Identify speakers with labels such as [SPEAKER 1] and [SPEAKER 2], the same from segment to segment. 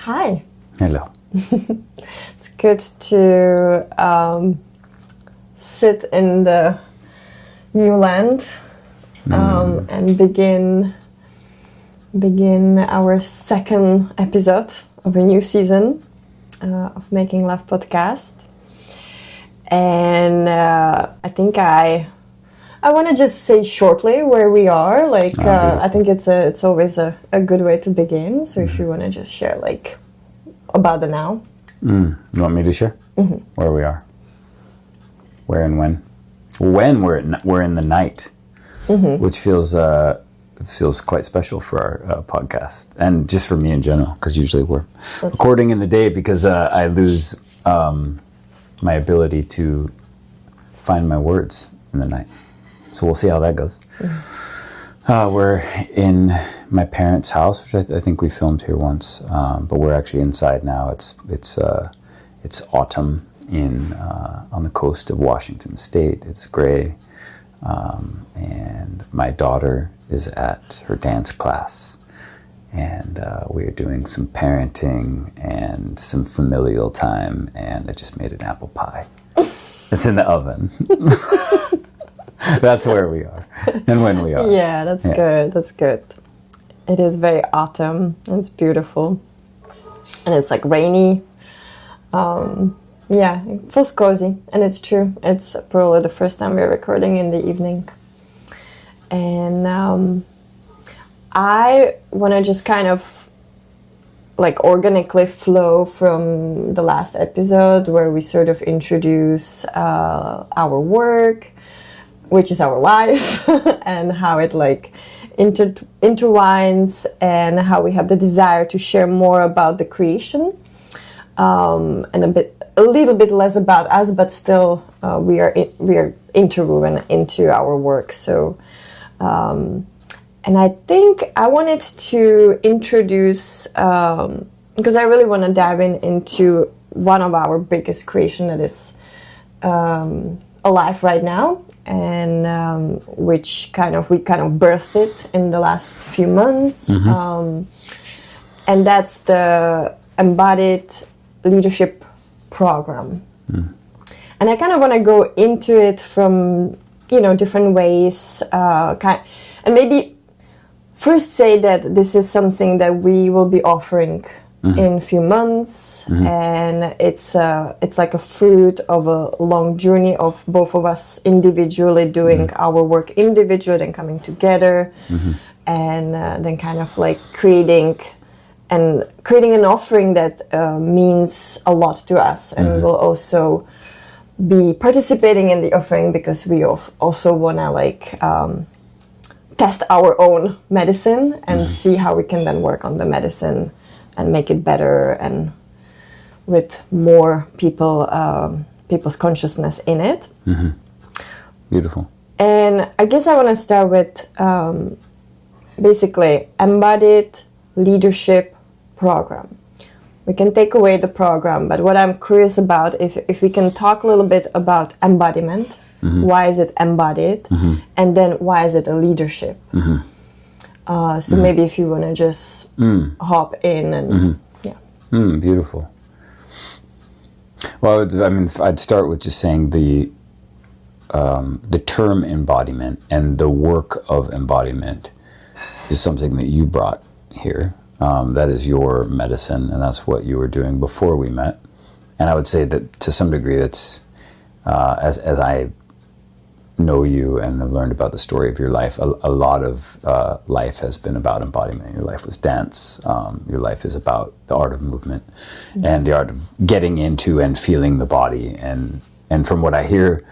[SPEAKER 1] Hi.
[SPEAKER 2] Hello.
[SPEAKER 1] It's good to sit in the new land and begin our second episode of a new season of Making Love podcast. And I think I want to just say shortly where we are. I think it's always a good way to begin. So if you want to just share about the now.
[SPEAKER 2] You want me to share where we are, where and when? When we're in the night, which feels quite special for our podcast, and just for me in general, because usually we're recording in the day because I lose my ability to find my words in the night. So we'll see how that goes. We're in my parents' house, which I think we filmed here once, but we're actually inside now. It's autumn on the coast of Washington State. It's gray, and my daughter is at her dance class, and we're doing some parenting and some familial time, and I just made an apple pie. It's in the oven. That's where we are and when we are.
[SPEAKER 1] Yeah, that's good. That's good. It is very autumn. It's beautiful. And it's rainy. It feels cozy. And it's true. It's probably the first time we're recording in the evening. And I want to just kind of organically flow from the last episode where we sort of introduce our work, which is our life, and how it intertwines, and how we have the desire to share more about the creation, and a little bit less about us, but still we are interwoven into our work. So, and I think I wanted to introduce, because I really want to dive into one of our biggest creation that is alive right now, and which we birthed it in the last few months, and that's the Embodied Leadership Program. And I want to go into it from different ways, and maybe first say that this is something that we will be offering in a few months, and it's like a fruit of a long journey of both of us individually doing our work individually and coming together, and then creating an offering that means a lot to us, and we will also be participating in the offering because we also want to test our own medicine and see how we can then work on the medicine and make it better and with more people's consciousness in it.
[SPEAKER 2] Beautiful.
[SPEAKER 1] And I guess I want to start with basically Embodied Leadership Program. We can take away the program, but what I'm curious about, if we can talk a little bit about embodiment, why is it embodied, and then why is it a leadership? So maybe if you want to just hop in and
[SPEAKER 2] beautiful. Well, I'd start with just saying the term embodiment and the work of embodiment is something that you brought here. That is your medicine, and that's what you were doing before we met. And I would say that to some degree, that's as I know you and have learned about the story of your life, a lot of life has been about embodiment. Your life was dance. Your life is about the art of movement and the art of getting into and feeling the body. And from what I hear,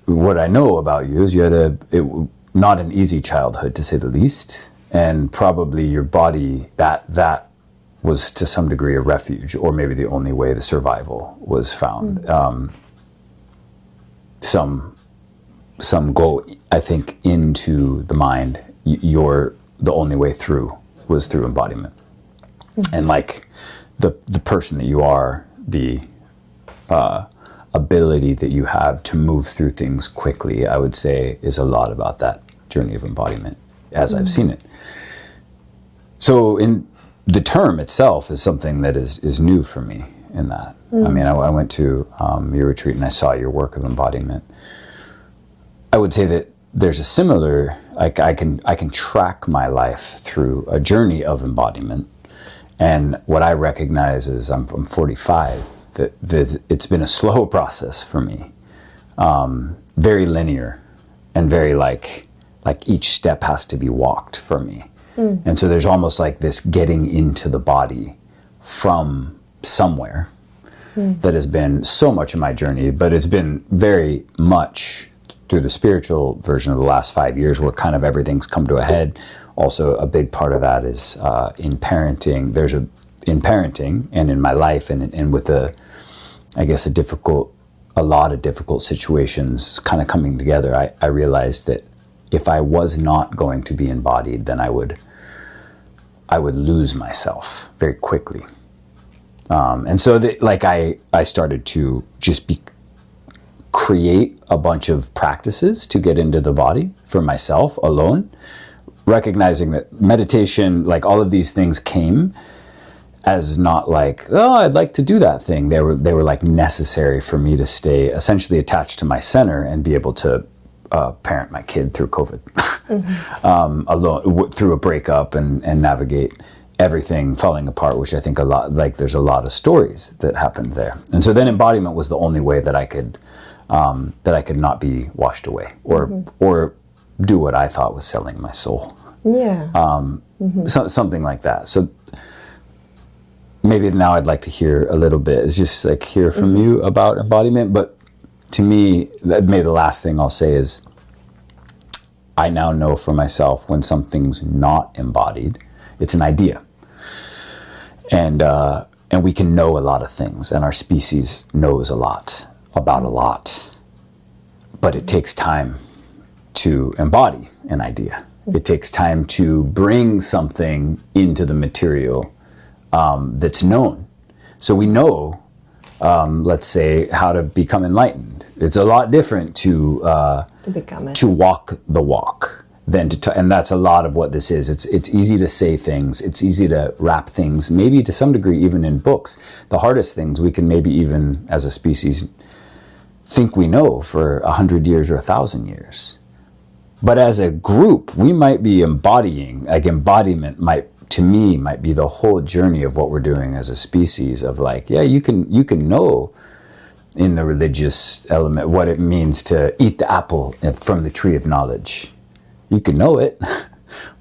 [SPEAKER 2] what I know about you is you had not an easy childhood, to say the least, and probably your body, that was to some degree a refuge, or maybe the only way the survival was found. Some go, I think, into the mind. The only way through was through embodiment, and the person that you are, the ability that you have to move through things quickly, I would say, is a lot about that journey of embodiment, as I've seen it. So the term itself is something that is new for me in that. I mean, I went to your retreat and I saw your work of embodiment. I would say that there's a similar, like I can track my life through a journey of embodiment. And what I recognize is I'm 45, that it's been a slow process for me. Very linear and very like each step has to be walked for me. And so there's almost like this getting into the body from somewhere that has been so much of my journey, but it's been very much through the spiritual version of the last 5 years where kind of everything's come to a head. Also, a big part of that is in parenting. In parenting and in my life and with a lot of difficult situations kind of coming together, I realized that if I was not going to be embodied, then I would lose myself very quickly. And so I started to just create a bunch of practices to get into the body for myself alone, recognizing that meditation, like all of these things came as not like, oh, I'd like to do that thing. They were like necessary for me to stay essentially attached to my center and be able to parent my kid through COVID, alone, through a breakup and navigate everything falling apart, which I think there's a lot of stories that happened there. And so then embodiment was the only way that I could not be washed away or do what I thought was selling my soul.
[SPEAKER 1] Yeah.
[SPEAKER 2] Something like that. So maybe now I'd like to hear a little bit. It's just like hear from you about embodiment. But to me, maybe the last thing I'll say is I now know for myself when something's not embodied, it's an idea. And we can know a lot of things, and our species knows a lot about a lot. But it takes time to embody an idea. It takes time to bring something into the material that's known. So we know, let's say, how to become enlightened. It's a lot different to walk the walk than and that's a lot of what this is. It's easy to say things. It's easy to wrap things, maybe to some degree, even in books. The hardest things we can maybe even as a species think we know for 100 years or 1,000 years. But as a group, we might be embodying, like embodiment might be the whole journey of what we're doing as a species of like, yeah, you can know in the religious element what it means to eat the apple from the tree of knowledge. You can know it,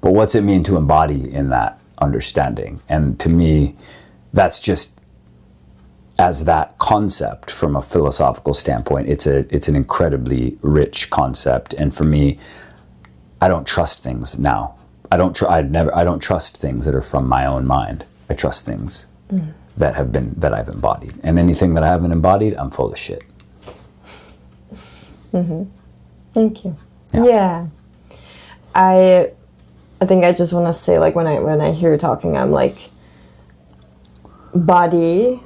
[SPEAKER 2] but what's it mean to embody in that understanding? And to me, that's just as that concept from a philosophical standpoint, it's an incredibly rich concept. And for me, I don't trust things now. I don't trust things that are from my own mind. I trust things that I've embodied. And anything that I haven't embodied, I'm full of shit.
[SPEAKER 1] Thank you. Yeah. I think I just want to say, like, when I hear you talking, I'm like, body.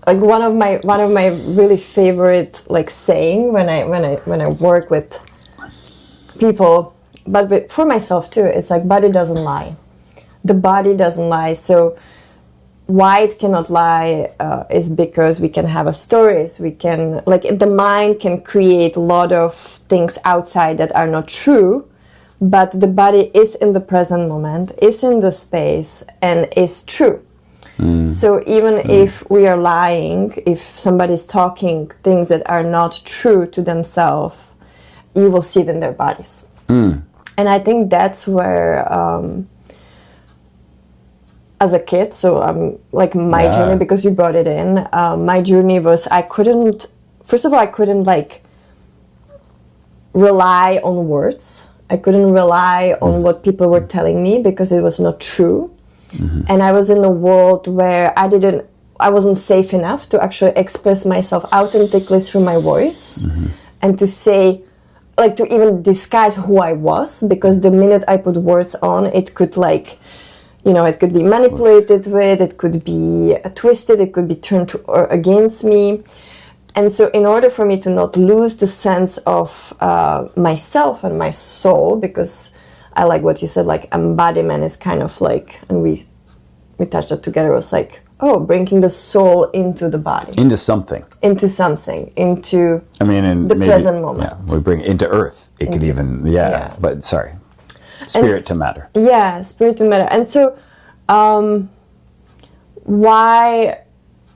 [SPEAKER 1] Like one of my really favorite like saying when I work with people, but for myself too, it's like body doesn't lie. The body doesn't lie. So why it cannot lie is because we can have a stories. We can, like, the mind can create a lot of things outside that are not true, but the body is in the present moment, is in the space, and is true. So even if we are lying, if somebody's talking things that are not true to themselves, you will see it in their bodies. And I think that's where, as a kid, so like my journey, because you brought it in, my journey was I couldn't like rely on words. I couldn't rely on what people were telling me because it was not true. And I was in a world where I wasn't safe enough to actually express myself authentically through my voice and to say, like, to even disguise who I was, because the minute I put words on, it could, like, you know, it could be manipulated with, it could be twisted, it could be turned against me. And so in order for me to not lose the sense of myself and my soul, because I like what you said, like embodiment is kind of like, and we we touched that together. It was like, bringing the soul into the body.
[SPEAKER 2] Into something.
[SPEAKER 1] Into something. Into
[SPEAKER 2] I mean, and
[SPEAKER 1] the
[SPEAKER 2] maybe,
[SPEAKER 1] present moment.
[SPEAKER 2] Yeah, we bring it into earth. It could even, but sorry. Spirit to matter.
[SPEAKER 1] Yeah, spirit to matter. And so, why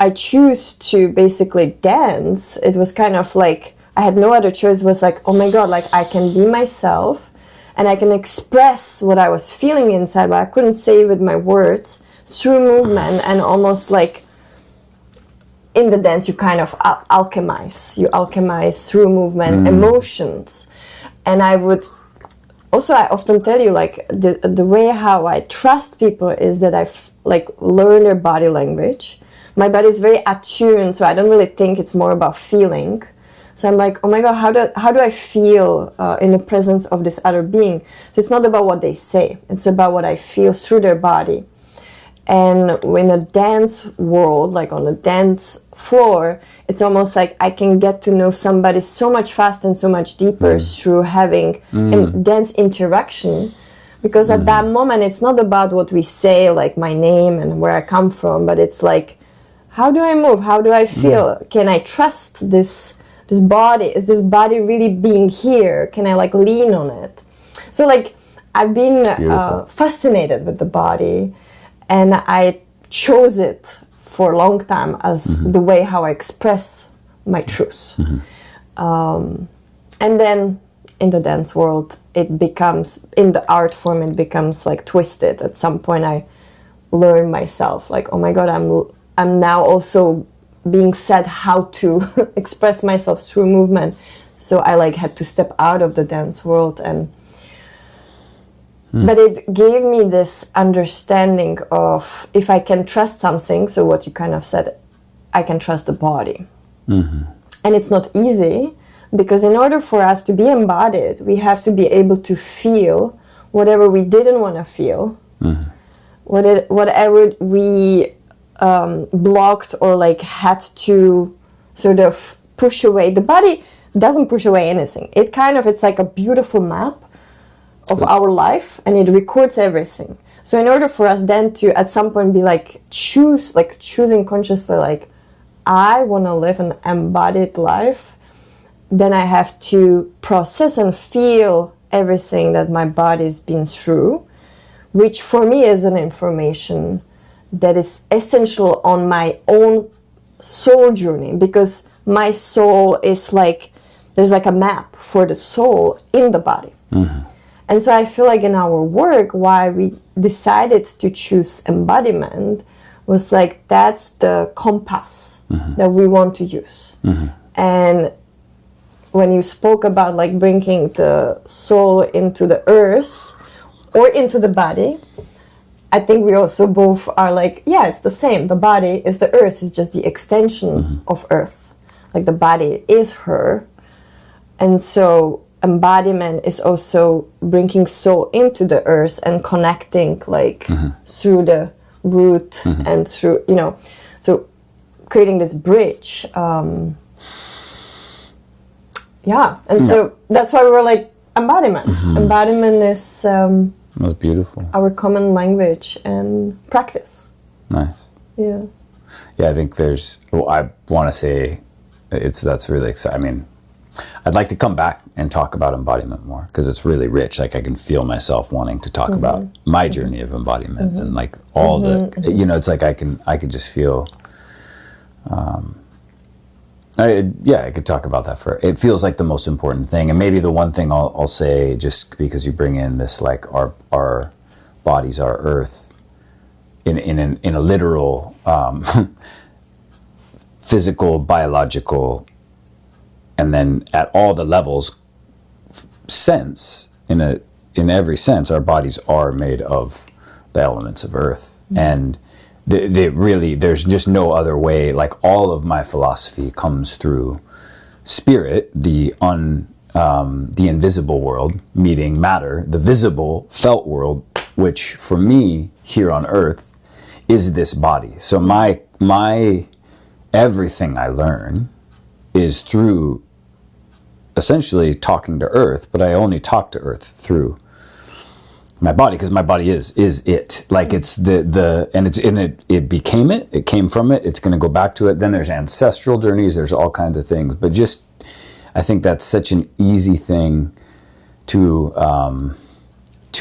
[SPEAKER 1] I choose to basically dance, it was kind of like, I had no other choice. It was like, oh my God, like I can be myself and I can express what I was feeling inside, but I couldn't say it with my words, through movement. And almost like in the dance, you kind of alchemize. You alchemize through movement, emotions. And I often tell you, like, the way how I trust people is that I've like learned their body language. My body is very attuned, so I don't really think it's more about feeling. So I'm like, oh my God, how do I feel in the presence of this other being? So it's not about what they say, it's about what I feel through their body. And in a dance world, like on a dance floor, it's almost like I can get to know somebody so much faster and so much deeper through having a dance interaction. Because at that moment, it's not about what we say, like my name and where I come from, but it's like, how do I move? How do I feel? Can I trust this body? Is this body really being here? Can I like lean on it? So like, I've been fascinated with the body. And I chose it for a long time as the way how I express my truth. And then in the dance world, it becomes, in the art form, it becomes like twisted. At some point I learned myself, like, oh my God, I'm now also being said how to express myself through movement. So I like had to step out of the dance world but it gave me this understanding of if I can trust something, so what you kind of said, I can trust the body. And it's not easy, because in order for us to be embodied, we have to be able to feel whatever we didn't want to feel, whatever we blocked or like had to sort of push away. The body doesn't push away anything. It's like a beautiful map of our life, and it records everything. So in order for us then to at some point be like choosing consciously, like I want to live an embodied life, then I have to process and feel everything that my body's been through, which for me is an information that is essential on my own soul journey, because my soul is like, there's like a map for the soul in the body. And so I feel like in our work, why we decided to choose embodiment was like, that's the compass that we want to use. And when you spoke about like bringing the soul into the earth or into the body, I think we also both are like, yeah, it's the same. The body is the earth, it's just the extension of earth. Like the body is her. And so embodiment is also bringing soul into the earth and connecting like through the root and through, so creating this bridge. So that's why we were like embodiment. Embodiment is
[SPEAKER 2] that's beautiful.
[SPEAKER 1] Our common language and practice.
[SPEAKER 2] Nice.
[SPEAKER 1] Yeah.
[SPEAKER 2] Yeah, I think I want to say that's really exciting. I mean, I'd like to come back and talk about embodiment more, because it's really rich. Like I can feel myself wanting to talk about my journey of embodiment and like all the, it's like I could just feel, I could talk about that it feels like the most important thing. And maybe the one thing I'll say, just because you bring in this, like our bodies, our earth, in a literal, physical, biological, and then at all the levels, sense, in every sense, our bodies are made of the elements of earth. And they really, there's just no other way. Like all of my philosophy comes through spirit, the invisible world, meeting matter, the visible felt world, which for me here on earth is this body. So my everything I learn is through essentially talking to earth, but I only talk to earth through my body, because my body is it. Like it's it became it. It came from it. It's going to go back to it. Then there's ancestral journeys. There's all kinds of things. But just, I think that's such an easy thing to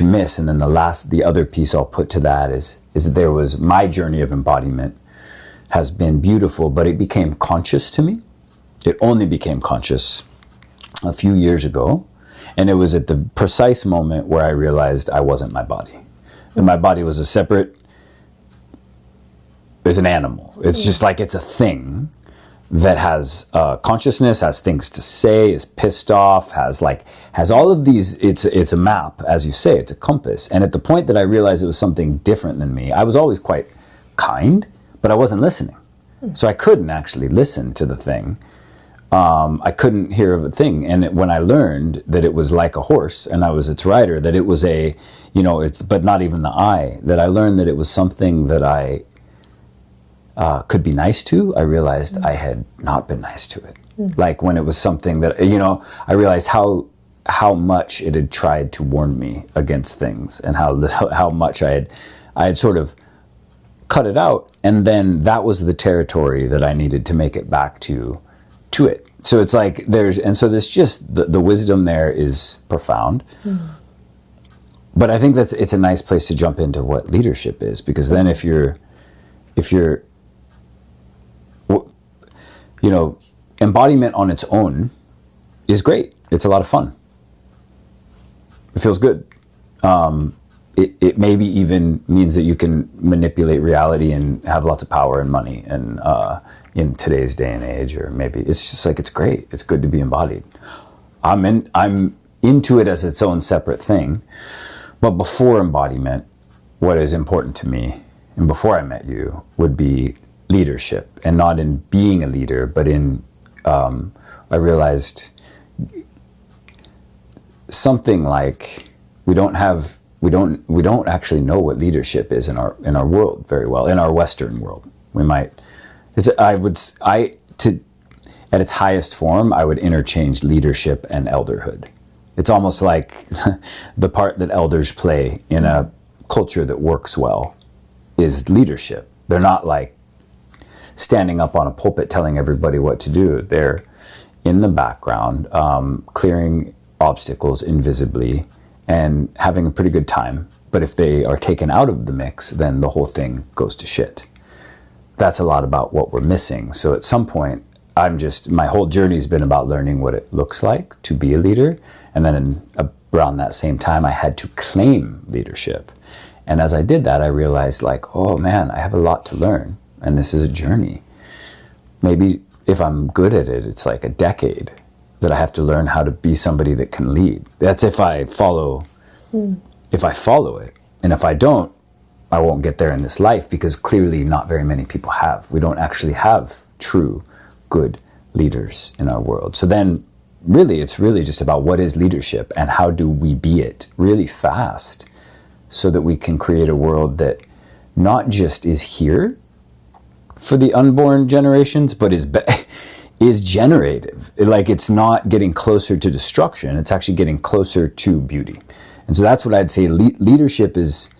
[SPEAKER 2] miss. And then the other piece I'll put to that is that there was my journey of embodiment has been beautiful, but it became conscious to me. It only became conscious a few years ago. And it was at the precise moment where I realized I wasn't my body. And my body was it's an animal. It's just like, it's a thing that has consciousness, has things to say, is pissed off, has all of these, it's a map, as you say, it's a compass. And at the point that I realized it was something different than me, I was always quite kind, but I wasn't listening. So I couldn't actually listen to the thing. I couldn't hear of a thing. And when I learned that it was like a horse and I was its rider, that it was but not even the I, that I learned that it was something that I could be nice to, I realized I had not been nice to it. Like when it was something that, I realized how much it had tried to warn me against things, and how much I had sort of cut it out. And then that was the territory that I needed to make it back to it. So it's like there's just the wisdom there is profound. But I think it's a nice place to jump into what leadership is, because then if you're embodiment on its own is great. It's a lot of fun. It feels good. It maybe even means that you can manipulate reality and have lots of power and money and in today's day and age, or maybe it's just like, it's great. It's good to be embodied. I'm into it as its own separate thing. But before embodiment, what is important to me, and before I met you, would be leadership, and not in being a leader, but in I realized something like we don't actually know what leadership is in our world very well, in our Western world. At its highest form, I would interchange leadership and elderhood. It's almost like the part that elders play in a culture that works well is leadership. They're not like standing up on a pulpit telling everybody what to do. They're in the background, clearing obstacles invisibly and having a pretty good time. But if they are taken out of the mix, then the whole thing goes to shit. That's a lot about what we're missing. So at some point, my whole journey has been about learning what it looks like to be a leader. And then around that same time, I had to claim leadership. And as I did that, I realized oh man, I have a lot to learn. And this is a journey. Maybe if I'm good at it, it's like a decade that I have to learn how to be somebody that can lead. That's if I follow it. And if I don't, I won't get there in this life, because clearly not very many people have. We don't actually have true good leaders in our world. So then it's really just about what is leadership and how do we be it really fast, so that we can create a world that not just is here for the unborn generations, but is generative. It's not getting closer to destruction. It's actually getting closer to beauty. And so that's what I'd say leadership is.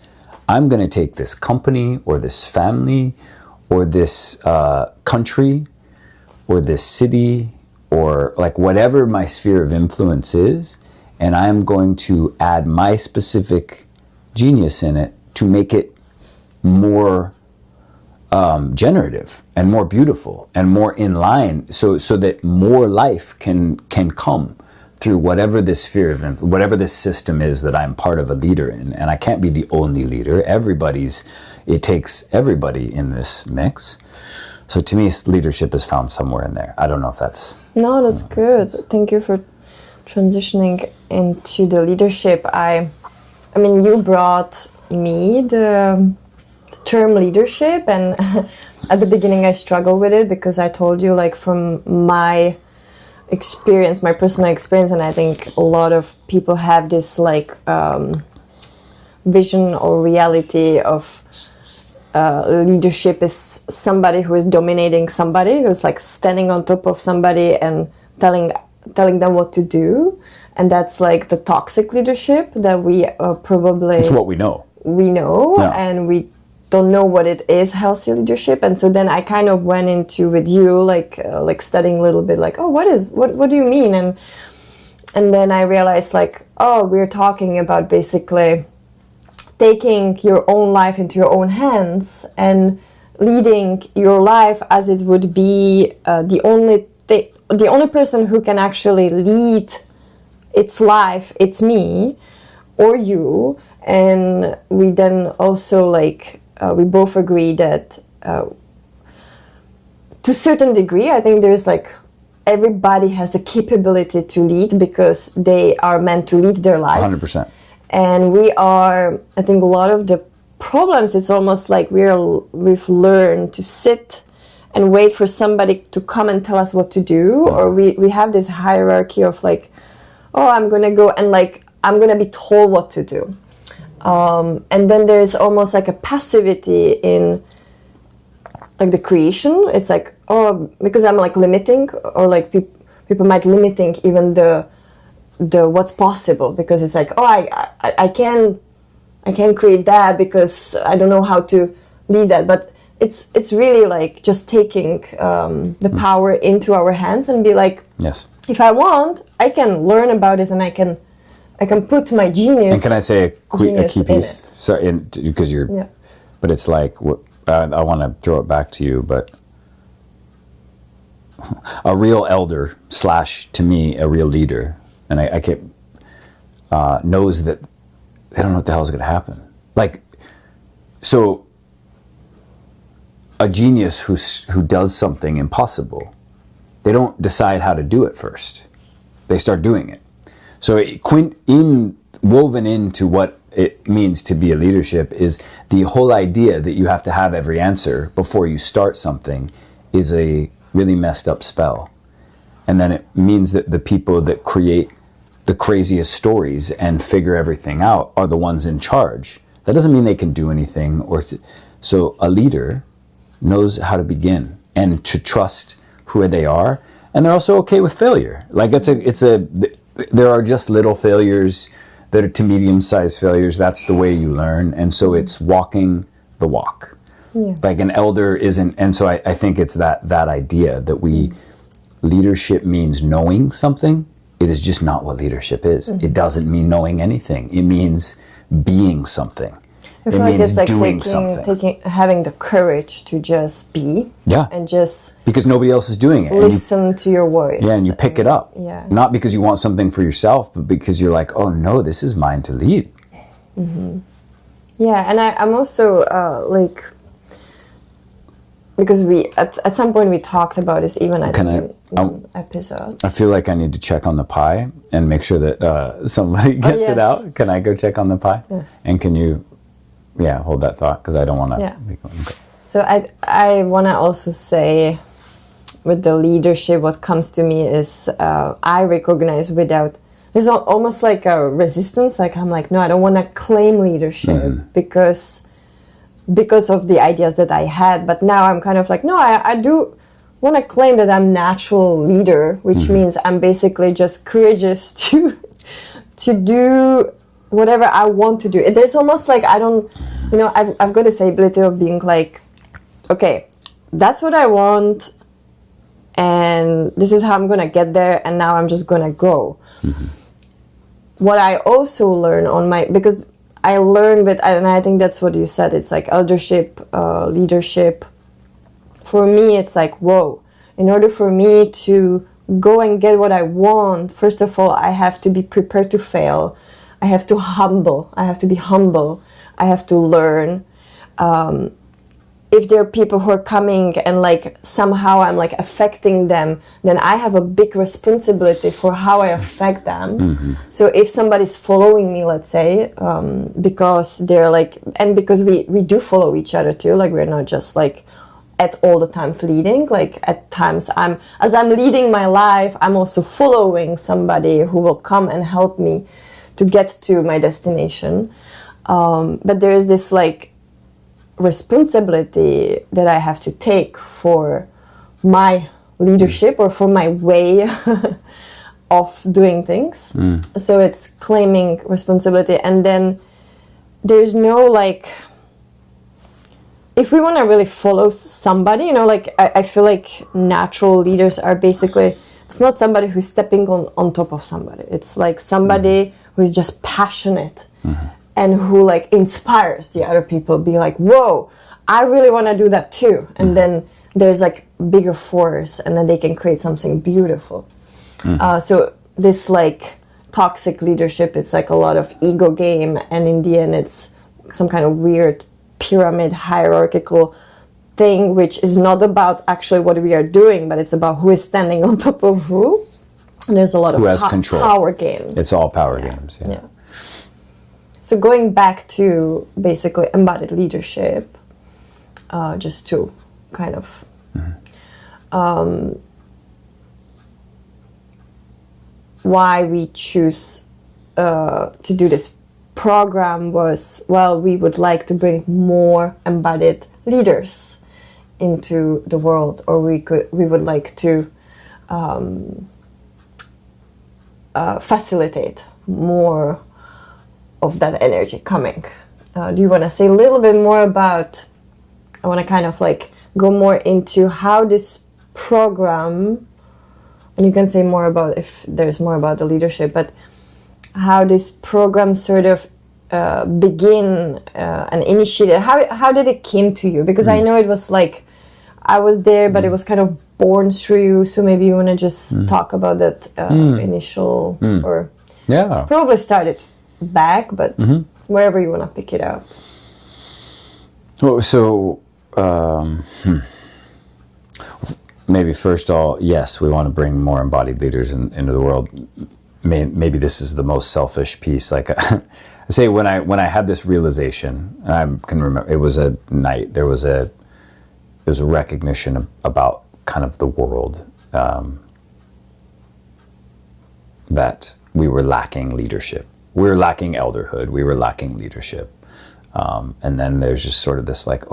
[SPEAKER 2] I'm going to take this company or this family or this country or this city or whatever my sphere of influence is, and I'm going to add my specific genius in it to make it more generative and more beautiful and more in line, so that more life can come through whatever this sphere of influence, whatever this system is that I'm part of a leader in. And I can't be the only leader. It takes everybody in this mix. So to me, leadership is found somewhere in there. I don't know if that's...
[SPEAKER 1] No, that's good. Thank you for transitioning into the leadership. I mean, you brought me the term leadership, and at the beginning I struggled with it, because I told you, from my experience, my personal experience, and I think a lot of people have this vision or reality of leadership is somebody who is dominating somebody, who's standing on top of somebody and telling them what to do. and that's like the toxic leadership that we probably...
[SPEAKER 2] It's what we know.
[SPEAKER 1] And we don't know what it is, healthy leadership. And so then I kind of went into with you, like studying a little bit, like, oh, what do you mean? And then I realized, like, oh, we're talking about basically taking your own life into your own hands and leading your life as it would be the only person who can actually lead its life, it's me or you. And we then also, like, we both agree that to a certain degree, I think there's like everybody has the capability to lead because they are meant to lead their life.
[SPEAKER 2] 100%.
[SPEAKER 1] And I think a lot of the problems, it's almost like we've learned to sit and wait for somebody to come and tell us what to do. Or we have this hierarchy of like, oh, I'm going to go and like, I'm going to be told what to do. And then there's almost like a passivity in like the creation. It's like, oh, because I'm like limiting, or like people might limiting even the what's possible, because it's like, oh, I can't create that because I don't know how to lead that. But it's really like just taking the power into our hands and be like,
[SPEAKER 2] yes,
[SPEAKER 1] if I want, I can learn about it and I can put my genius.
[SPEAKER 2] And can I say a key piece? So, because
[SPEAKER 1] yeah.
[SPEAKER 2] But it's like, I want to throw it back to you, but a real elder / to me, a real leader, and I keep knows that they don't know what the hell is going to happen. Like, so a genius who does something impossible, they don't decide how to do it first. They start doing it. So woven into what it means to be a leadership is the whole idea that you have to have every answer before you start something is a really messed up spell. And then it means that the people that create the craziest stories and figure everything out are the ones in charge. That doesn't mean they can do anything. So a leader knows how to begin and to trust who they are, and they're also okay with failure. Like there are just little failures that are to medium-sized failures. That's the way you learn. And so it's walking the walk. Yeah. Like an elder isn't, and so I think it's that idea that leadership means knowing something. It is just not what leadership is. Mm-hmm. It doesn't mean knowing anything. It means being something.
[SPEAKER 1] I feel like it's like having the courage to just be.
[SPEAKER 2] Yeah.
[SPEAKER 1] And just...
[SPEAKER 2] because nobody else is doing it.
[SPEAKER 1] Listen to your voice.
[SPEAKER 2] Yeah, and you pick it up.
[SPEAKER 1] Yeah.
[SPEAKER 2] Not because you want something for yourself, but because you're like, oh no, this is mine to lead.
[SPEAKER 1] Mm-hmm. Yeah, and I'm also like... because we at some point we talked about this even in episode.
[SPEAKER 2] I feel like I need to check on the pie and make sure that somebody gets it out. Can I go check on the pie?
[SPEAKER 1] Yes.
[SPEAKER 2] And can you, hold that thought, because I don't want to. Yeah.
[SPEAKER 1] So I want to also say, with the leadership, what comes to me is I recognize there's almost like a resistance. Like I'm like, no, I don't want to claim leadership because of the ideas that I had, but now I'm kind of like, no, I do want to claim that I'm natural leader, which means I'm basically just courageous to do whatever I want to do. There's almost like I've got this ability of being like, okay, that's what I want, and this is how I'm gonna get there, and now I'm just gonna go. Mm-hmm. What I also learn because I learned and I think that's what you said, it's like eldership, leadership. For me, it's like, whoa, in order for me to go and get what I want, first of all, I have to be prepared to fail. I have to be humble. I have to learn. If there are people who are coming and like somehow I'm like affecting them, then I have a big responsibility for how I affect them. Mm-hmm. So if somebody's following me, let's say, because they're like, and because we do follow each other too, like we're not just like at all the times leading, like at times as I'm leading my life, I'm also following somebody who will come and help me to get to my destination. But there is this like responsibility that I have to take for my leadership or for my way of doing things. So it's claiming responsibility, and then there's no like, if we want to really follow somebody, like I feel like natural leaders are basically, it's not somebody who's stepping on top of somebody. It's like somebody who is just passionate and who like inspires the other people, be like, whoa, I really want to do that too. And then there's like bigger force, and then they can create something beautiful. So this like toxic leadership, it's like a lot of ego game, and in the end it's some kind of weird pyramid hierarchical thing, which is not about actually what we are doing, but it's about who is standing on top of who. And there's a lot
[SPEAKER 2] who
[SPEAKER 1] of
[SPEAKER 2] has control.
[SPEAKER 1] Power games.
[SPEAKER 2] It's all power games. Yeah.
[SPEAKER 1] So going back to basically embodied leadership, just to kind of why we choose to do this program was, well, we would like to bring more embodied leaders into the world, or we would like to facilitate more of that energy coming. Do you want to say a little bit more about, I want to kind of like go more into how this program, and you can say more about if there's more about the leadership, but how this program sort of begin and initiated. How did it came to you? Because I know it was like, I was there, but it was kind of born through you. So maybe you want to just talk about that initial, or probably started back, but wherever you want to pick it up.
[SPEAKER 2] Well, so maybe first of all, yes, we want to bring more embodied leaders into the world. Maybe this is the most selfish piece. Like I say, when I had this realization, and I can remember, it was a night. There was a recognition about kind of the world, that we were lacking leadership. We were lacking elderhood. We were lacking leadership. And then there's just sort of this like,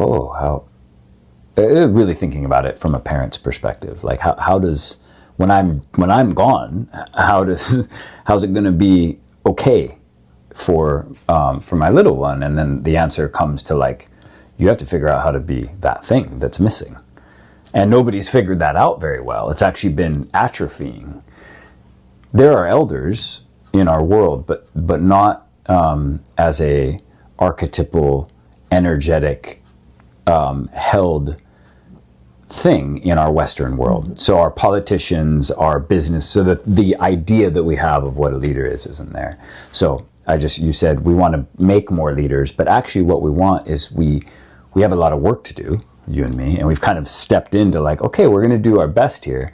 [SPEAKER 2] really thinking about it from a parent's perspective. Like how does, when I'm gone, how's it going to be okay for my little one? And then the answer comes to like, you have to figure out how to be that thing that's missing. And nobody's figured that out very well. It's actually been atrophying. There are elders in our world, but not as a archetypal, energetic, held thing in our Western world. So our politicians, our business, so that the idea that we have of what a leader isn't there. So you said we want to make more leaders, but actually what we want is we have a lot of work to do, you and me, and we've kind of stepped into like, okay, we're going to do our best here.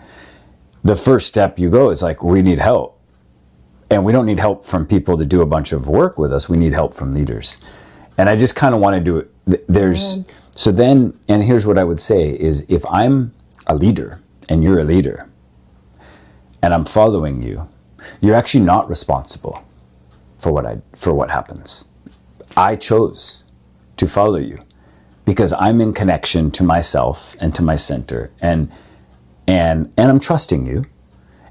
[SPEAKER 2] The first step you go is like, we need help. And we don't need help from people to do a bunch of work with us. We need help from leaders. And I just kind of want to do it. So then, and here's what I would say is, if I'm a leader and you're a leader and I'm following you, you're actually not responsible for what happens. I chose to follow you because I'm in connection to myself and to my center, and I'm trusting you.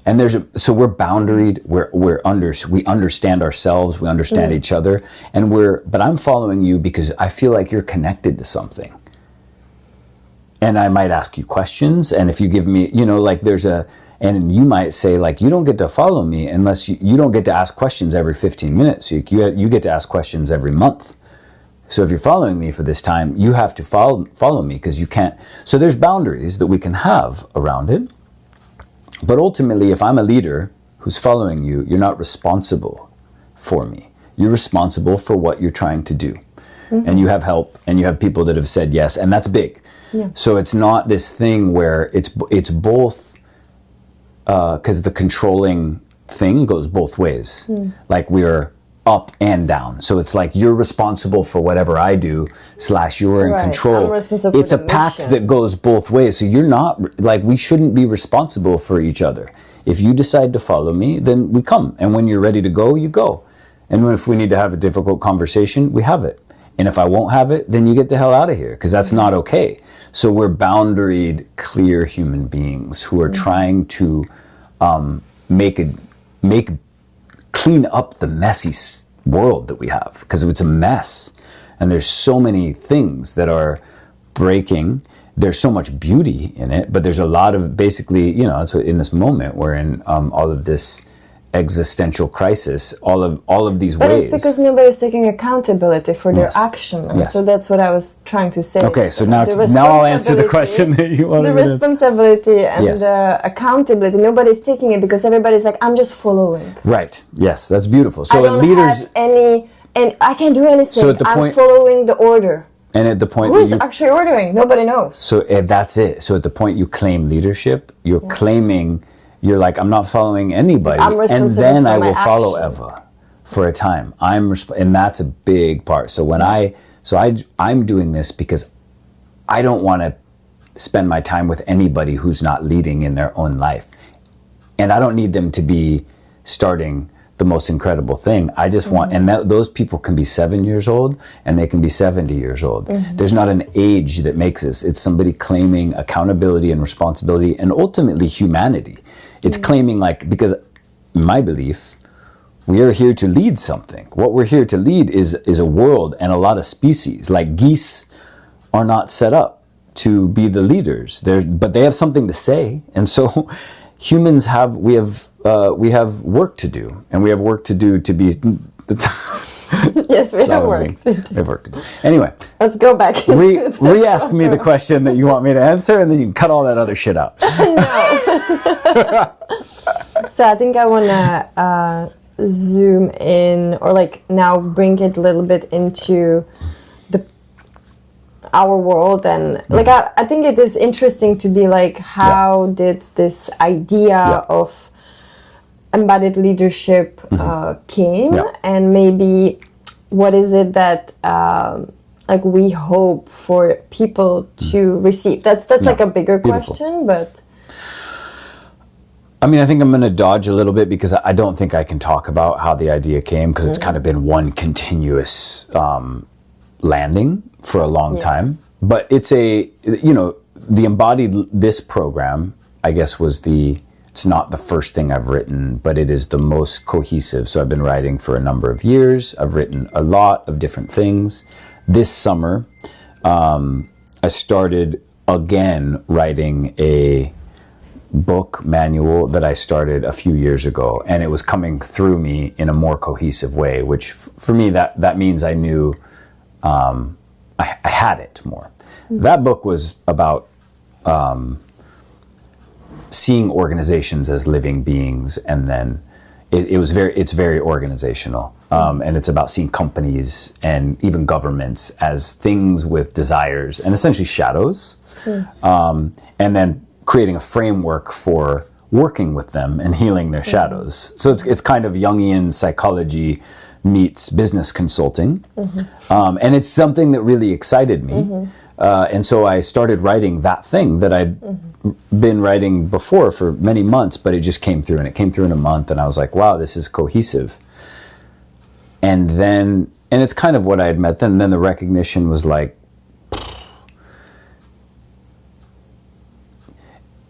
[SPEAKER 2] And so we're boundaried, we understand ourselves, we understand each other, but I'm following you because I feel like you're connected to something. And I might ask you questions, and if you give me, like and you might say like, you don't get to follow me unless you don't get to ask questions every 15 minutes. You get to ask questions every month. So if you're following me for this time, you have to follow me because you can't. So there's boundaries that we can have around it. But ultimately, if I'm a leader who's following you, you're not responsible for me. You're responsible for what you're trying to do. And you have help, and you have people that have said yes, and that's big. Yeah. So it's not this thing where it's both, because the controlling thing goes both ways. Like we're up and down. So it's like you're responsible for whatever I do / you're in control. It's a pact that goes both ways. So you're not, like, we shouldn't be responsible for each other. If you decide to follow me, then we come. And when you're ready to go, you go. And if we need to have a difficult conversation, we have it. And if I won't have it, then you get the hell out of here, because that's not okay. So we're boundaried, clear human beings who are trying to make clean up the messy world that we have, because it's a mess, and there's so many things that are breaking. There's so much beauty in it, but there's a lot of, basically, you know, it's in this moment we're in, all of this existential crisis, all of these
[SPEAKER 1] but
[SPEAKER 2] ways.
[SPEAKER 1] It's because nobody's taking accountability for their action. And
[SPEAKER 2] Yes.
[SPEAKER 1] so that's what I was trying to say.
[SPEAKER 2] Okay, so now I'll answer the question that you wanted.
[SPEAKER 1] The responsibility and
[SPEAKER 2] Yes.
[SPEAKER 1] the accountability, nobody's taking it because everybody's like, I'm just following.
[SPEAKER 2] Right. Yes, that's beautiful. So
[SPEAKER 1] I don't
[SPEAKER 2] leaders
[SPEAKER 1] have any, and I can't do anything.
[SPEAKER 2] So at the
[SPEAKER 1] I'm
[SPEAKER 2] point-
[SPEAKER 1] following the order.
[SPEAKER 2] and at the point
[SPEAKER 1] Who's
[SPEAKER 2] that you,
[SPEAKER 1] actually ordering? Nobody knows.
[SPEAKER 2] so that's it. So at the point you claim leadership, you're claiming, you're like, I'm not following anybody,
[SPEAKER 1] I'm
[SPEAKER 2] and
[SPEAKER 1] responsible
[SPEAKER 2] then
[SPEAKER 1] for
[SPEAKER 2] I
[SPEAKER 1] my
[SPEAKER 2] will follow
[SPEAKER 1] action.
[SPEAKER 2] Eva for a time. And that's a big part. So when I'm doing this because I don't want to spend my time with anybody who's not leading in their own life, and I don't need them to be starting the most incredible thing. I just want, and those people can be 7 years old and they can be 70 years old. There's not an age that makes this. It's somebody claiming accountability and responsibility and ultimately humanity. It's claiming, like, because in my belief, we are here to lead something. What we're here to lead is a world and a lot of species. Like geese are not set up to be the leaders. But they have something to say. And so humans we have work to do, and we have work to do to be.
[SPEAKER 1] Yes, we have work.
[SPEAKER 2] We have work to do. Anyway,
[SPEAKER 1] Let's go back.
[SPEAKER 2] re-ask me the question that you want me to answer, and then you can cut all that other shit out.
[SPEAKER 1] So I think I want to zoom in, or like now bring it a little bit into our world, and like I think it is interesting to be like, how did this idea of embodied leadership came, and maybe what is it that like we hope for people to receive? That's like a bigger question, but
[SPEAKER 2] I mean, I think I'm going to dodge a little bit because I don't think I can talk about how the idea came, because it's kind of been one continuous landing for a long time. But it's the this program, I guess, it's not the first thing I've written, but it is the most cohesive. So I've been writing for a number of years. I've written a lot of different things. This summer, I started again writing a book manual that I started a few years ago, and it was coming through me in a more cohesive way, which for me that means I knew I had it more. That book was about seeing organizations as living beings, and then it's very organizational, and it's about seeing companies and even governments as things with desires and essentially shadows, and then creating a framework for working with them and healing their shadows. So it's kind of Jungian psychology meets business consulting, and it's something that really excited me. And so I started writing that thing that I'd been writing before for many months, but it just came through, and it came through in a month, and I was like, wow, this is cohesive. And it's kind of what I had met then. And then the recognition was like,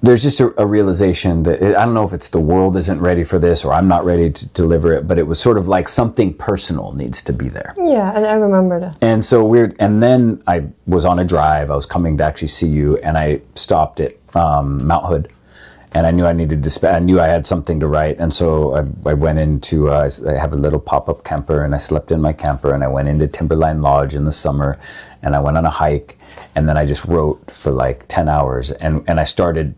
[SPEAKER 2] there's just a realization that I don't know if it's the world isn't ready for this or I'm not ready to deliver it, but it was sort of like something personal needs to be there.
[SPEAKER 1] Yeah, I remember that.
[SPEAKER 2] And so weird. And then I was on a drive. I was coming to actually see you, and I stopped at Mount Hood, and I knew I needed to. I knew I had something to write, and so I went into. I have a little pop-up camper, and I slept in my camper, and I went into Timberline Lodge in the summer, and I went on a hike, and then I just wrote for like 10 hours, and I started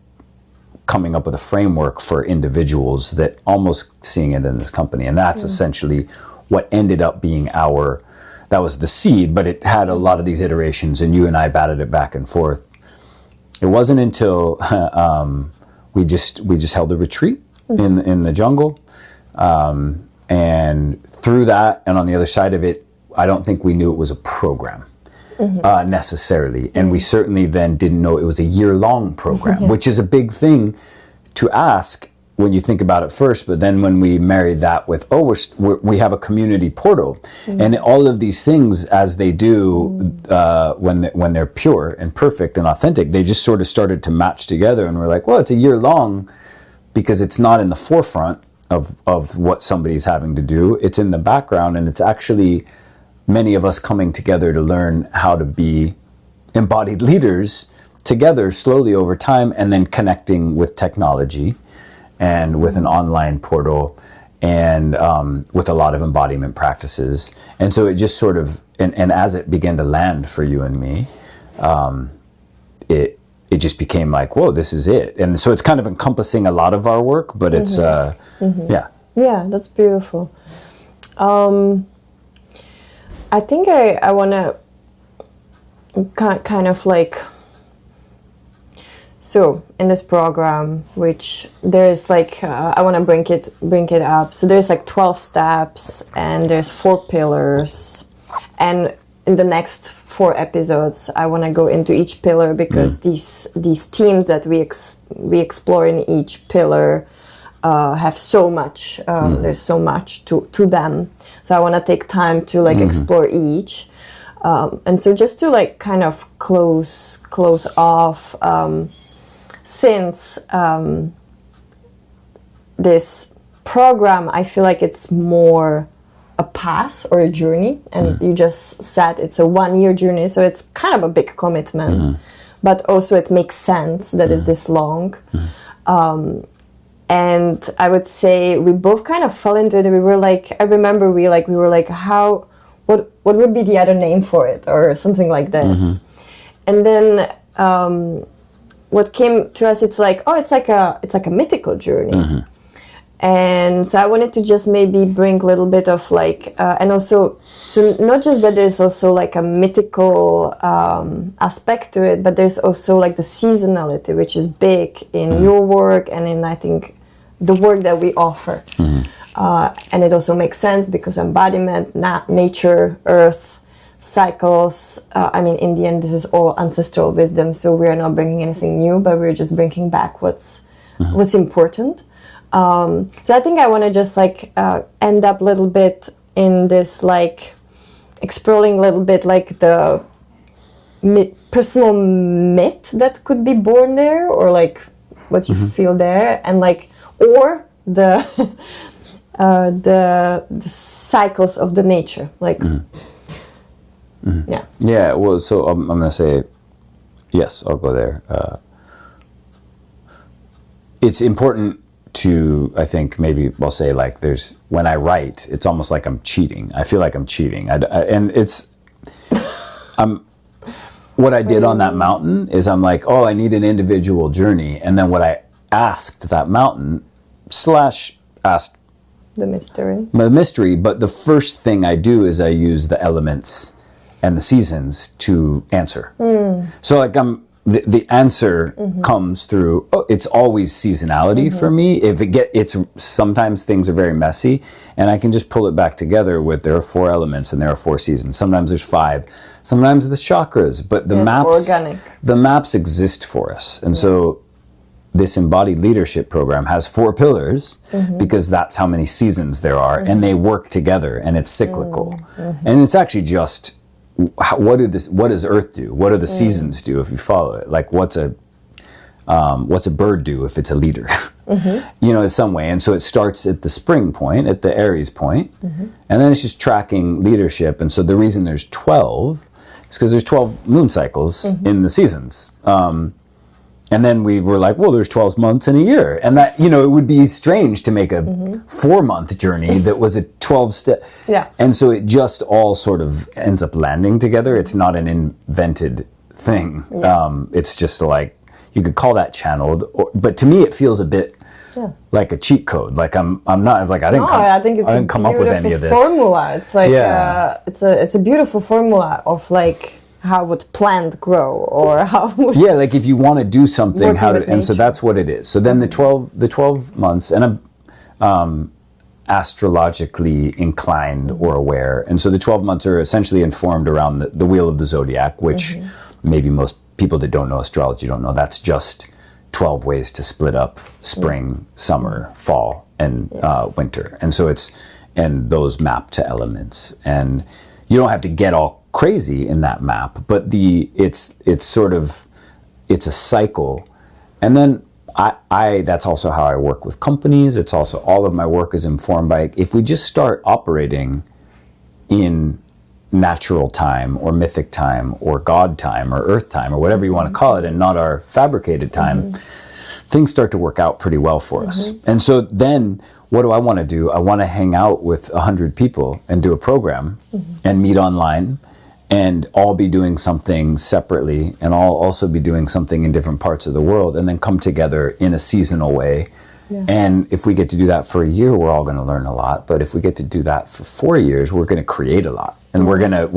[SPEAKER 2] coming up with a framework for individuals that almost seeing it in this company. And that's essentially what ended up being that was the seed, but it had a lot of these iterations, and you and I batted it back and forth. It wasn't until we just held a retreat in the jungle. And through that, and on the other side of it, I don't think we knew it was a program. Necessarily. And we certainly then didn't know it was a year-long program, which is a big thing to ask when you think about it first. But then when we married that with, we have a community portal, and all of these things, as they do when they're pure and perfect and authentic, they just sort of started to match together. And we're like, well, it's a year-long because it's not in the forefront. of what somebody's having to do. It's in the background, and it's actually many of us coming together to learn how to be embodied leaders together slowly over time, and then connecting with technology and with an online portal and with a lot of embodiment practices. And so it just sort of, and as it began to land for you and me, it just became like, whoa, this is it. And so it's kind of encompassing a lot of our work, but it's, yeah.
[SPEAKER 1] Yeah, that's beautiful. I think I want to kind of like, so in this program, which there's like, I want to bring it up. So there's like 12 steps, and there's 4 pillars. And in the next 4 episodes, I want to go into each pillar, because these themes that we explore in each pillar have so much. There's so much to them. So I want to take time to like explore each. And so just to like kind of close off, since this program, I feel like it's more a path or a journey, and you just said it's a 1-year journey, so it's kind of a big commitment, but also it makes sense that it's this long. And I would say we both kind of fell into it. We were like, I remember we were like, what would be the other name for it, or something like this. And then what came to us, it's like, oh, it's like a mythical journey. And so I wanted to just maybe bring a little bit of like, and also, so not just that there's also like a mythical aspect to it, but there's also like the seasonality, which is big in your work and in, I think, the work that we offer. And it also makes sense because embodiment, nature, earth, cycles, I mean, in the end, this is all ancestral wisdom, so we are not bringing anything new, but we're just bringing back what's important. So I think I want to just like end up a little bit in this, like exploring a little bit like the personal myth that could be born there, or like what you feel there, and like, or the cycles of the nature, like
[SPEAKER 2] Yeah, well, so I'm gonna say yes, I'll go there. It's important to, I think maybe I'll say, like, there's, when I write, it's almost like I'm cheating. I feel like I'm cheating. And it's, what I did on that mountain is I'm like, oh, I need an individual journey. And then what I asked that mountain / asked
[SPEAKER 1] the
[SPEAKER 2] mystery, but the first thing I do is I use the elements and the seasons to answer. So like the answer comes through, it's always seasonality for me. If it's sometimes things are very messy, and I can just pull it back together with, there are 4 elements and there are 4 seasons. Sometimes there's 5, sometimes the chakras, but the maps exist for us. And so this Embodied Leadership Program has 4 pillars because that's how many seasons there are, and they work together, and it's cyclical. And it's actually just, what does Earth do? What do the seasons do if you follow it? Like, what's a bird do if it's a leader? You know, in some way. And so it starts at the spring point, at the Aries point, and then it's just tracking leadership. And so the reason there's 12 is because there's 12 moon cycles in the seasons. And then we were like, well, there's 12 months in a year. And that, you know, it would be strange to make a 4-month journey that was a 12-step.
[SPEAKER 1] Yeah.
[SPEAKER 2] And so it just all sort of ends up landing together. It's not an invented thing. It's just like, you could call that channeled, but to me it feels a bit like a cheat code. Like I'm not, it's like I didn't come up with any of this.
[SPEAKER 1] Formula. It's like it's a beautiful formula of like, how would plant grow, or how would
[SPEAKER 2] like if you want to do something, how to, and so that's what it is. So then the 12 months, and I'm astrologically inclined or aware, and so the 12 months are essentially informed around the wheel of the zodiac, which maybe most people that don't know astrology don't know. That's just 12 ways to split up spring, summer, fall, and winter. And so and those map to elements, and you don't have to get all crazy in that map, but it's a cycle. And then that's also how I work with companies. It's also, all of my work is informed by, if we just start operating in natural time or mythic time or God time or earth time or whatever you want to call it, and not our fabricated time, things start to work out pretty well for us. And so then what do I want to do? I want to hang out with 100 people and do a program and meet online and all be doing something separately, and all also be doing something in different parts of the world, and then come together in a seasonal way. And if we get to do that for a year, we're all going to learn a lot. But if we get to do that for 4 years, we're going to create a lot, and we're gonna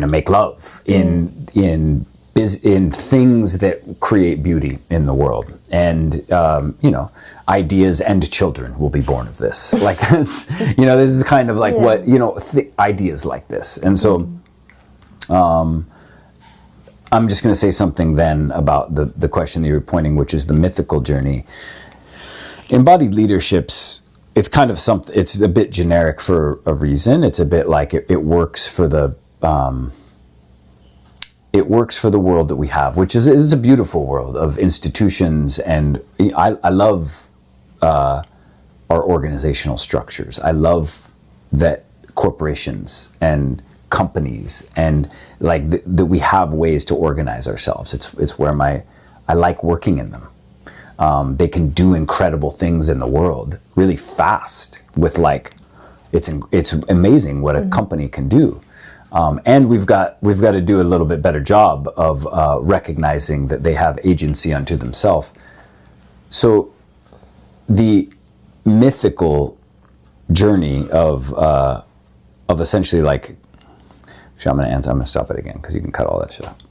[SPEAKER 2] make love in things that create beauty in the world. And ideas and children will be born of this. Like this, this is kind of like what ideas like this. And so, I'm just going to say something then about the question that you were pointing, which is the mythical journey. Embodied leaderships, it's kind of something, it's a bit generic for a reason. It's a bit like it works for the world that we have, which is a beautiful world of institutions. And I love our organizational structures. I love that corporations and companies and like that we have ways to organize ourselves. It's where I like working in them. They can do incredible things in the world really fast with it's amazing what a company can do. And we've got to do a little bit better job of recognizing that they have agency unto themselves. So the mythical journey of essentially like, I'm going to stop it again because you can cut all that shit out.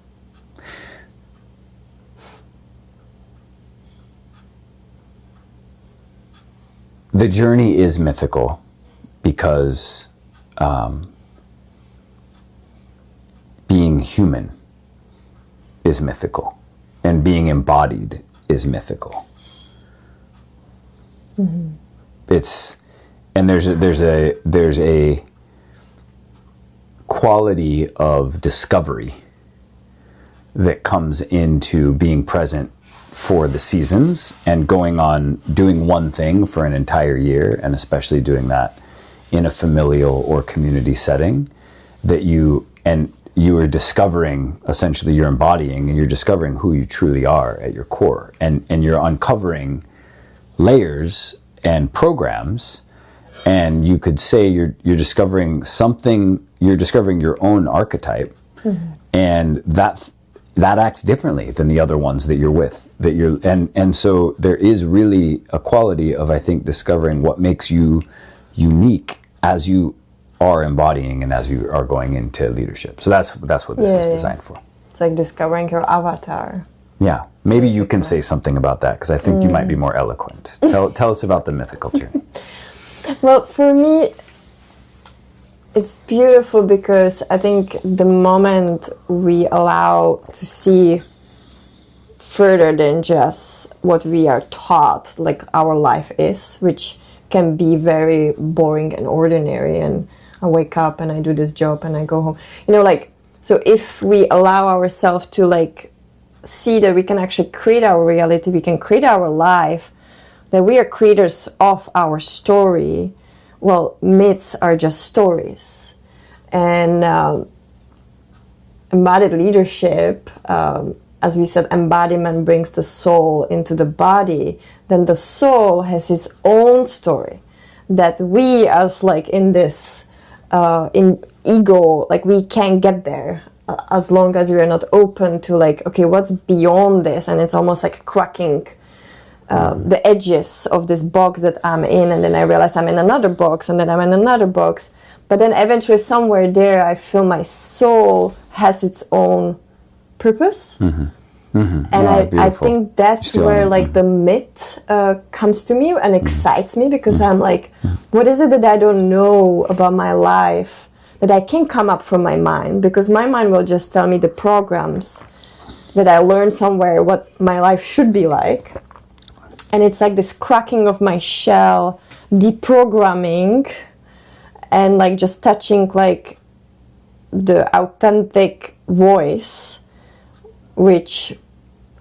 [SPEAKER 2] The journey is mythical because being human is mythical, and being embodied is mythical. There's a quality of discovery that comes into being present for the seasons and going on doing one thing for an entire year, and especially doing that in a familial or community setting, that you are discovering, essentially you're embodying, and you're discovering who you truly are at your core, and you're uncovering layers and programs, and you could say you're discovering something, you're discovering your own archetype, and that acts differently than the other ones that you're with, and so there is really a quality of, I think, discovering what makes you unique as you are embodying and as you are going into leadership. So that's what this is designed for.
[SPEAKER 1] It's like discovering your avatar.
[SPEAKER 2] Yeah, maybe you can say something about that, because I think you might be more eloquent. Tell us about the mythical journey.
[SPEAKER 1] Well, for me, it's beautiful because I think the moment we allow to see further than just what we are taught, like our life is, which can be very boring and ordinary, and I wake up and I do this job and I go home. So if we allow ourselves to see that we can actually create our reality, we can create our life, that we are creators of our story. Well, myths are just stories. And embodied leadership, as we said, embodiment brings the soul into the body. Then the soul has its own story that we, as in this in ego, we can't get there as long as we are not open to okay, what's beyond this? And it's almost like cracking the edges of this box that I'm in, and then I realize I'm in another box, and then I'm in another box. But then eventually somewhere there I feel my soul has its own purpose. And I think that's where the myth comes to me and excites me, because I'm like, what is it that I don't know about my life that I can come up from my mind? Because my mind will just tell me the programs that I learned somewhere what my life should be like. And it's like this cracking of my shell, deprogramming, and just touching the authentic voice, which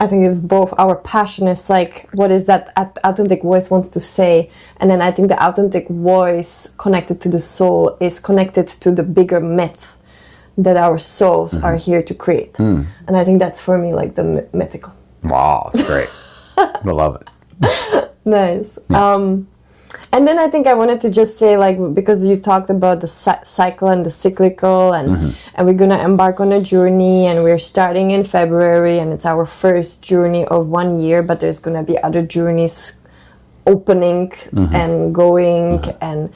[SPEAKER 1] I think it's both. Our passion is like, what is that authentic voice wants to say? And then I think the authentic voice connected to the soul is connected to the bigger myth that our souls are here to create. And I think that's for me like the mythical.
[SPEAKER 2] Wow, that's great. I love it.
[SPEAKER 1] Nice. Yeah. And then I think I wanted to just say, like, because you talked about the cycle and the cyclical, and we're going to embark on a journey, and we're starting in February, and it's our first journey of 1 year, but there's going to be other journeys opening and going. And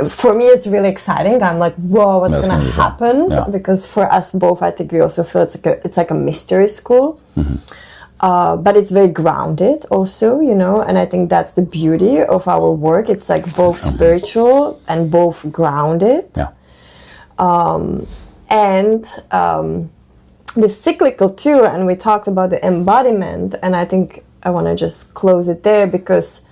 [SPEAKER 1] for me, it's really exciting. I'm like, whoa, what's going to happen? Yeah. Because for us both, I think we also feel it's like a mystery school. But it's very grounded also, you know, and I think that's the beauty of our work. It's like both spiritual and both grounded.
[SPEAKER 2] Yeah.
[SPEAKER 1] And the cyclical too, and we talked about the embodiment, and I think I want to just close it there, because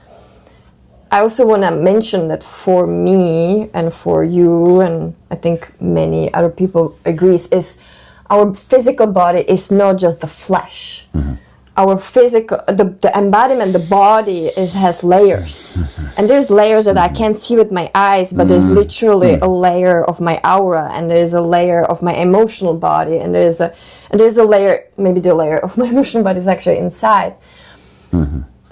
[SPEAKER 1] I also want to mention that for me and for you, and I think many other people agrees, is our physical body is not just the flesh. Our physical, the embodiment, the body has layers, and there's layers that I can't see with my eyes, but there's literally a layer of my aura, and there's a layer of my emotional body, and there's a layer, maybe the layer of my emotional body is actually inside.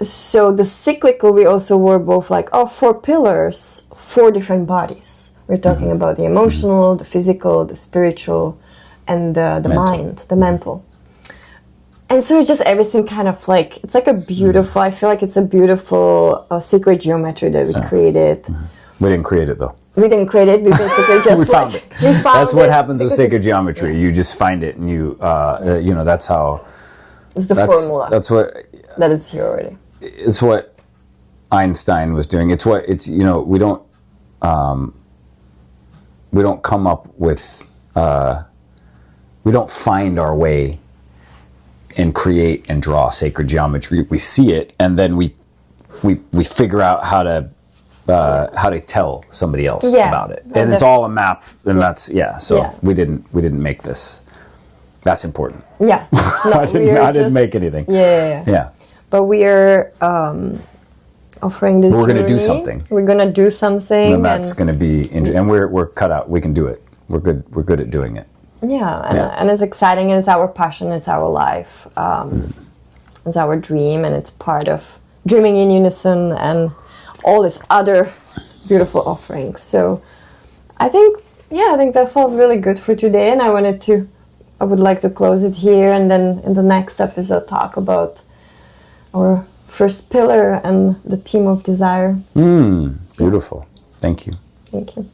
[SPEAKER 1] So the cyclical, we also were both like, 4 pillars, 4 different bodies. We're talking about the emotional, the physical, the spiritual, and the mind, the mental. And so it's just everything kind of like, it's like a beautiful, I feel like it's a beautiful sacred geometry that we created.
[SPEAKER 2] We didn't create it though.
[SPEAKER 1] We didn't create it, we basically just
[SPEAKER 2] we found it.
[SPEAKER 1] We found
[SPEAKER 2] that's what happens with sacred geometry. You just find it, and you know, that's how.
[SPEAKER 1] It's the formula.
[SPEAKER 2] That's what.
[SPEAKER 1] That is here already.
[SPEAKER 2] It's what Einstein was doing. It's you know, we don't come up with, we don't find our way and create and draw sacred geometry. We see it, and then we figure out how to tell somebody else about it. And it's all a map, and that's we didn't make this. That's important.
[SPEAKER 1] Yeah. No,
[SPEAKER 2] I didn't make anything.
[SPEAKER 1] Yeah. But we are offering this.
[SPEAKER 2] We're going to do something.
[SPEAKER 1] We're going to do something.
[SPEAKER 2] And that's going to be and we're cut out. We can do it. We're good at doing it.
[SPEAKER 1] And it's exciting, and it's our passion, it's our life, it's our dream, and it's part of Dreaming in Unison and all these other beautiful offerings. So I think that felt really good for today, and I would like to close it here, and then in the next episode talk about our first pillar and the theme of desire.
[SPEAKER 2] Beautiful. Thank you.
[SPEAKER 1] Thank you.